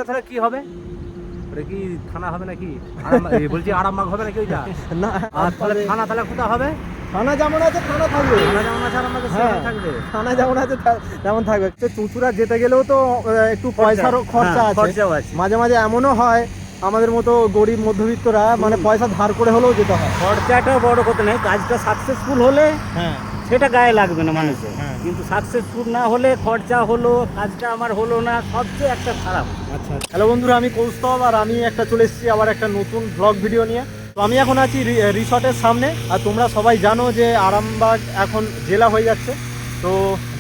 করতে তাহলে কি হবে? ওটা কি থানা হবে নাকি? বলছি আরামবাগ হবে নাকি ওইটা? না, আর তাহলে থানা তাহলে কোথা হবে? থানা যেমন আছে থানা থাকবে, থানা যেমন আছে আরামবাগে সেখানে থাকবে। থানা যেমন আছে যেমন থাকবে। চুঁচুড়া যেতে গেলেও তো একটু পয়সারও খরচা আছে, খরচাও আছে। মাঝে মাঝে এমনও হয় আমাদের মতো গরিব মধ্যবিত্তরা মানে পয়সা ধার করে হলেও যেতে হয়। খরচাটাও বড় কথা নেই, কাজটা সাকসেসফুল হলে হ্যাঁ সেটা গায়ে লাগবে না মানুষের। হ্যাঁ। কিন্তু সাকসেসফুল না হলে খরচা হলো, কাজটা আমার হলো না, সবচেয়ে একটা খারাপ। আচ্ছা, হ্যালো বন্ধুরা, আমি কৌস্তব আর আমি একটা চলে এসেছি আবার একটা নতুন ব্লগ ভিডিও নিয়ে। তো আমি এখন আছি রিসর্টের সামনে, আর তোমরা সবাই জানো যে আরামবাগ এখন জেলা হয়ে যাচ্ছে। তো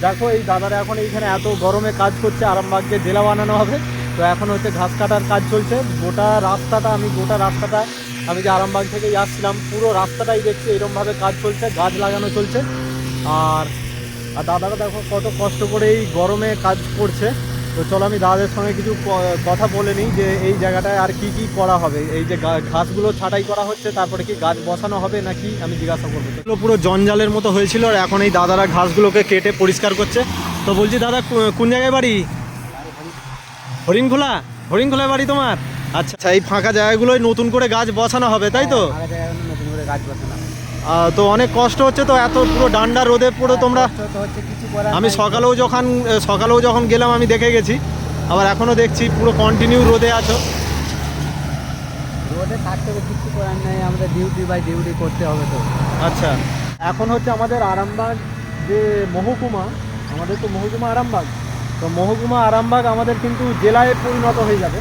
দেখো এই দাদারা এখন এইখানে এত গরমে কাজ করছে, আরামবাগকে জেলা বানানো হবে। তো এখন হচ্ছে ঘাস কাটার কাজ চলছে। গোটা রাস্তাটা আমি যে আরামবাগ থেকেই আসছিলাম, পুরো রাস্তাটাই দেখছি এরকমভাবে কাজ চলছে, গাছ লাগানো চলছে। আর দাদারা দেখো কত কষ্ট করে এই গরমে কাজ করছে। তো চলো আমি দাদাদের সঙ্গে কিছু কথা বলে নিই যে এই জায়গাটায় আর কি কি করা হবে। এই যে ঘাসগুলো ছাঁটাই করা হচ্ছে, তারপরে কি গাছ বসানো হবে নাকি আমি জিজ্ঞাসা করবো। পুরো জঞ্জালের মতো হয়েছিল, আর এখন এই দাদারা ঘাসগুলোকে কেটে পরিষ্কার করছে। তো বলছি দাদা, কোন জায়গায় বাড়ি? হরিণখোলায় বাড়ি তোমার? আচ্ছা, এই ফাঁকা জায়গাগুলোয় নতুন করে গাছ বসানো হবে, তাই তো? নতুন করে গাছ বসানো হবে। তো অনেক কষ্ট হচ্ছে তো, এত পুরো ডান্ডা রোদে পুরো তোমরা। আমি সকালেও যখন গেলাম আমি দেখে গেছি, আবার এখনো দেখছি পুরো কন্টিনিউ রোদে আছো। রোদে থাকতে হবে, কিছু করার নেই, আমাদের ডিউটি বাই ডিউটি করতে হবে। তো আচ্ছা, এখন হচ্ছে আমাদের আরামবাগ যে মহকুমা, আমাদের তো মহকুমা আরামবাগ, তো মহকুমা আরামবাগ আমাদের কিন্তু জেলায় পরিণত হয়ে যাবে।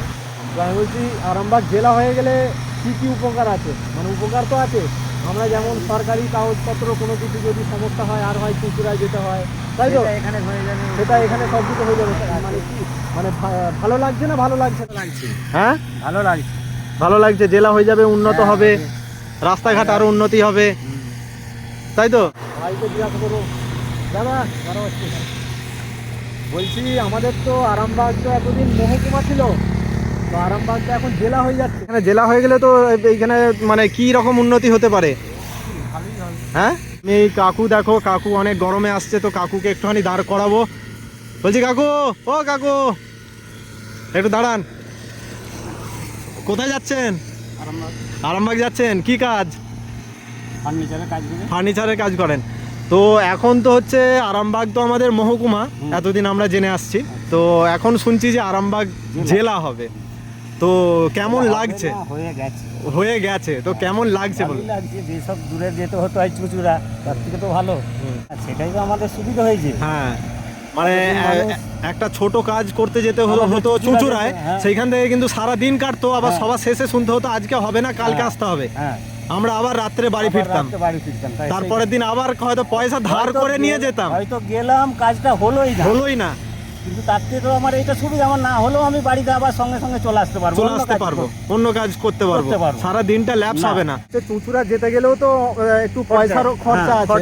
তো আমি বলছি আরামবাগ জেলা হয়ে গেলে কী কী উপকার আছে, মানে উপকার তো আছে। আমরা যেমন সরকারি কাগজপত্র কোনো কিছু যদি সমস্যা হয় আর হয় চুঁচুড়ায় যেতে হয়, তাই তো? এখানে হয়ে যাবে, সেটা এখানে সব কিছু হয়ে যাবে। মানে কি, মানে ভালো লাগছে না ভালো লাগছে? হ্যাঁ, ভালো লাগছে। জেলা হয়ে যাবে, উন্নত হবে, রাস্তাঘাট আরো উন্নতি হবে, তাই তো? ভাইকে জিজ্ঞাসা করবো, দাদা বলছি আমাদের তো আরামবাগ তো এতদিন মহকুমা ছিল, তো আরামবাগটা এখন জেলা হয়ে যাচ্ছে। এখানে জেলা হয়ে গেলে তো এইখানে মানে কি রকম উন্নতি হতে পারে? হ্যাঁ, এই কাকু দেখো, কাকু অনেক গরমে আসছে, তো কাকুকে একটুখানি দাঁড় করাবো। বলছি কাকু, ও কাকু একটু দাঁড়ান। কোথায় যাচ্ছেন? আরামবাগ যাচ্ছেন, কি কাজ? ফার্নিচারের কাজ করেন। তো এখন তো হচ্ছে আরামবাগ তো আমাদের মহকুমা, এতদিন আমরা জেনে আসছি। তো এখন শুনছি যে আরামবাগ জেলা হবে, তো কেমন লাগছে? হয়ে গেছে তো কেমন লাগছে বলুন? যেসব দূরে যেতে হতো হয় চুঁচুড়া, তার থেকে তো ভালো, সেটাই তো আমাদের সুবিধা হয়েছে। হ্যাঁ, মানে একটা ছোট কাজ করতে যেতে হতো চুঁচুড়ায়, সেইখান থেকে কিন্তু সারা দিন কাটতো, আবার সবার শেষে শুনতে হতো আজকে হবে না, কালকে আসতে হবে। আমরা আবার রাত্রে বাড়ি ফিরতাম, তারপরের দিন আবার হয়তো পয়সা ধার করে নিয়ে যেতাম, হয়তো গেলাম, কাজটা হলোই না। কিন্তু তার থেকে আমার এটা সুবিধা, আমার না হলেও আমি বাড়িতে আবার সঙ্গে সঙ্গে চলে আসতে পারবো, অন্য কাজ করতে পারবো, সারা দিনটা ল্যাপস হবে না। চুঁচুড়া যেতে গেলেও তো একটু পয়সারও খরচা আছে,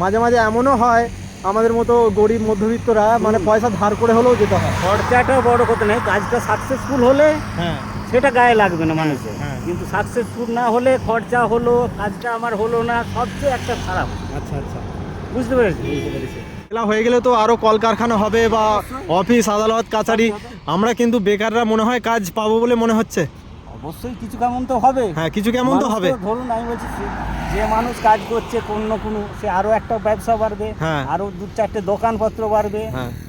মাঝে মাঝে এমনও হয় আমাদের মতো গরিব মধ্যবিত্তরা মানে পয়সা ধার করে হলেও যেতে হয়। খরচাটাও বড় কথা নেই, কাজটা সাকসেসফুল হলে সেটা গায়ে লাগবে না মানুষের। কিন্তু সাকসেসফুল না হলে খরচা হলো, কাজটা আমার হলো না, সবচেয়ে একটা খারাপ। আচ্ছা, বুঝতে পেরেছি। জেলা হয়ে গেলে তো আরো কলকারখানা হবে বা অফিস আদালত কাছারি, আমরা কিন্তু বেকাররা মনে হয় কাজ পাবো বলে মনে হচ্ছে। অবশ্যই কিছু কেমন তো হবে। হ্যাঁ, কিছু কেমন তো হবে। ধরুন আমি বলছি, যে মানুষ কাজ করছে কোনো সে আরো একটা ব্যবসা বাড়বে, আরো 2-4টে দোকানপত্র বাড়বে,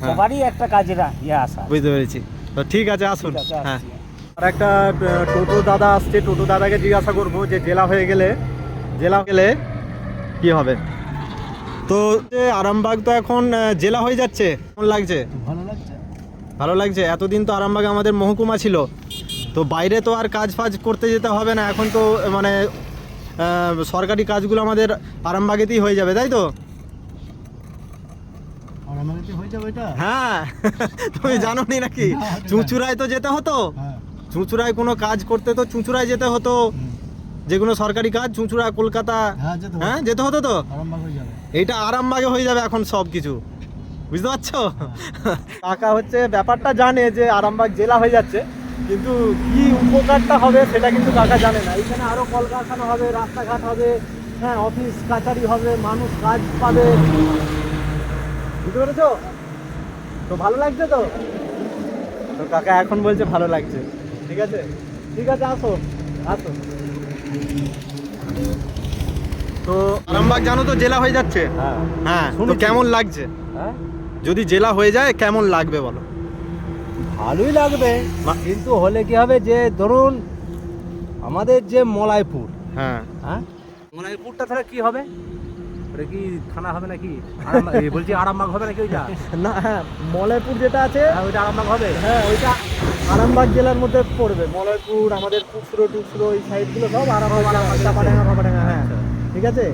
সবারই একটা কাজের আসা। বুঝতে পেরেছি। তো ঠিক আছে, আসুন। হ্যাঁ, আর একটা টোটো দাদা আসছে, টোটো দাদাকে জিজ্ঞাসা করবো যে জেলা গেলে কি হবে। তো আরামবাগ তো এখন জেলা হয়ে যাচ্ছে, কেমন লাগছে? ভালো লাগছে। এতদিন তো আরামবাগ আমাদের মহকুমা ছিল, তো বাইরে তো আর কাজ ফাজ করতে যেতে হবে না, এখন তো মানে সরকারি কাজগুলো আমাদের আরামবাগেতেই হয়ে যাবে, তাই তো? হ্যাঁ, তুমি জানো নি নাকি? চুঁচুড়ায় তো যেতে হতো, চুঁচুড়ায় কোনো কাজ করতে তো চুঁচুড়ায় যেতে হতো, যেগুলো সরকারি কাজ চুঁচুড়া কলকাতা যেতে হতো। তো এইটা আরামবাগে হয়ে যাবে এখন সব কিছু, বুঝতে পারছো? কাকা হচ্ছে ব্যাপারটা জানে যে আরামবাগ জেলা হয়ে যাচ্ছে, কিন্তু কি উপকারটা হবে সেটা কিন্তু কাকা জানে না। এখানে আরো কলকারখানা হবে, রাস্তাঘাট হবে, হ্যাঁ, অফিস কাছারি হবে, মানুষ কাজ পাবে, বুঝতে পেরেছো? তো ভালো লাগছে তো? তো কাকা এখন বলছে ভালো লাগছে। ঠিক আছে, ঠিক আছে, আসো আসো। তো আরামবাগ জানো তো জেলা হয়ে যাচ্ছে। হ্যাঁ, তো কেমন লাগছে? হ্যাঁ, যদি জেলা হয়ে যায় কেমন লাগবে বলো? ভালোই লাগবে, কিন্তু হলে কি হবে যে ধরুন আমাদের যে মলাইপুর, হ্যাঁ, হ্যাঁ মলাইপুরটা তাহলে কি হবে? ওটা কি থানা হবে নাকি? বলছি আরামবাগ হবে নাকি ওইটা? না, হ্যাঁ মলয়পুর যেটা আছে, হ্যাঁ ওইটা আরামবাগ হবে। হ্যাঁ ওইটা আরামবাগ জেলার মধ্যে পড়বে। মলয়পুর, আমাদের কুচরো টুকরো, এই সাইডগুলো সব আরামবাগ, চাপাডাঙ্গা ফাপাডাঙ্গা। হ্যাঁ, ঠিক আছে,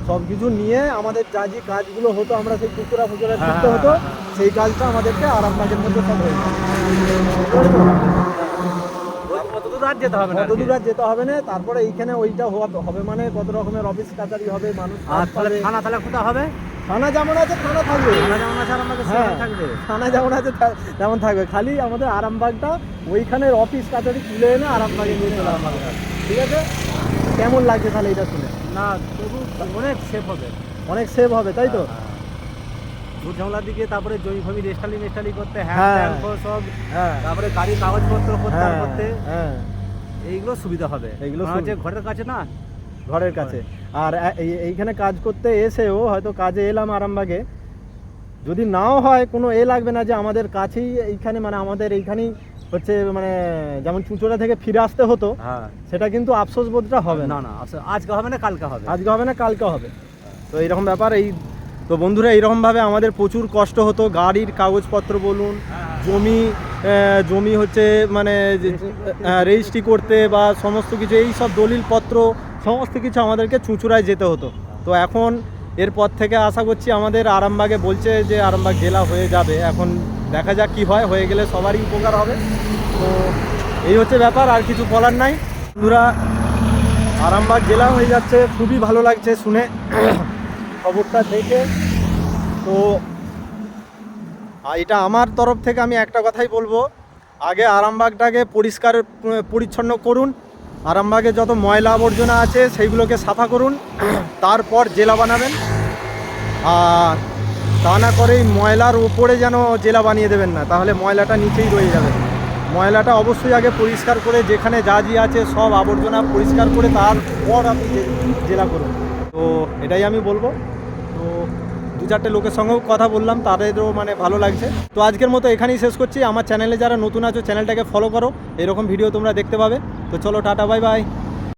সব কিছু নিয়ে আমাদের যা যে কাজগুলো হতো, আমরা সেই কুচুরা ফুচুরা করতে হতো, সেই কাজটা আমাদেরকে আরামবাগের মধ্যে সব হয়ে যায়। কতদূর আর যেতে হবে না, কতদূর আর যেতে হবে না। তারপরে এইখানে ওইটা হবে মানে কত রকমের অফিস কাছারি হবে, মানুষ আর তাহলে থানা তাহলে কোথায় হবে? থানা যেমন আছে থানা থাকবে, থানা যেমন আছে আরামবাগে সেখানে থাকবে। থানা যেমন আছে তেমন থাকবে, খালি আমাদের আরামবাগটা ওইখানের অফিস কাছারি তুলে এনে আরামবাগে নিয়ে চলে আরামবাগে। ঠিক আছে, কেমন লাগছে তাহলে এটা শুনে? না তবু অনেক সেফ হবে, অনেক সেভ হবে, তাই তো? দূর ঝামেলার দিকে তারপরে জমি ফমি রেস্টালি করতে, হ্যাঁ। হ্যাঁ সব, হ্যাঁ, তারপরে গাড়ির কাগজপত্র করতে হ্যাঁ, এইগুলো সুবিধা হবে। এইগুলো হচ্ছে ঘরের কাছে না, ঘরের কাছে। আর এইখানে কাজ করতে এসেও হয়তো কাজে এলাম আরামবাগে, যদি নাও হয় কোনো লাগবে না যে আমাদের কাছেই এইখানে, মানে আমাদের এইখানেই হচ্ছে, মানে যেমন চুঁচুড়া থেকে ফিরে আসতে হতো, হ্যাঁ সেটা কিন্তু আফসোস বোধটা হবে না। না না আজকে হবে না কালকে হবে। আজকে হবে না কালকে হবে। তো এইরকম ব্যাপার। তো বন্ধুরা, এইরকমভাবে আমাদের প্রচুর কষ্ট হতো, গাড়ির কাগজপত্র বলুন, জমি হচ্ছে মানে রেজিস্ট্রি করতে বা সমস্ত কিছু, এই সব দলিলপত্র সমস্ত কিছু আমাদেরকে চুঁচুড়ায় যেতে হতো। তো এখন এরপর থেকে আশা করছি আমাদের আরামবাগে বলছে যে আরামবাগ জেলা হয়ে যাবে। এখন দেখা যাক কি হয়, হয়ে গেলে সবারই উপকার হবে। তো এই হচ্ছে ব্যাপার, আর কিছু বলার নাই। বন্ধুরা, আরামবাগ জেলা হয়ে যাচ্ছে, খুবই ভালো লাগছে শুনে খবরটা দেখে। তো এটা আমার তরফ থেকে আমি একটা কথাই বলবো, আগে আরামবাগটাকে পরিষ্কার পরিচ্ছন্ন করুন, আরামবাগে যত ময়লা আবর্জনা আছে সেইগুলোকে সাফা করুন, তারপর জেলা বানাবেন। আর তা না করেই ময়লার উপরে যেন জেলা বানিয়ে দেবেন না, তাহলে ময়লাটা নিচেই রয়ে যাবে। ময়লাটা অবশ্যই আগে পরিষ্কার করে, যেখানে যা আছে সব আবর্জনা পরিষ্কার করে তারপর আপনি জেলা করুন। তো এটাই আমি বলবো। তো 2-4টে লোকের সঙ্গেও কথা বললাম, তাদেরও মানে ভালো লাগছে। তো আজকের মতো এখানেই শেষ করছি। আমার চ্যানেলে যারা নতুন আছো চ্যানেলটাকে ফলো করো, এরকম ভিডিও তোমরা দেখতে পাবে। তো চলো, টাটা, বাই বাই।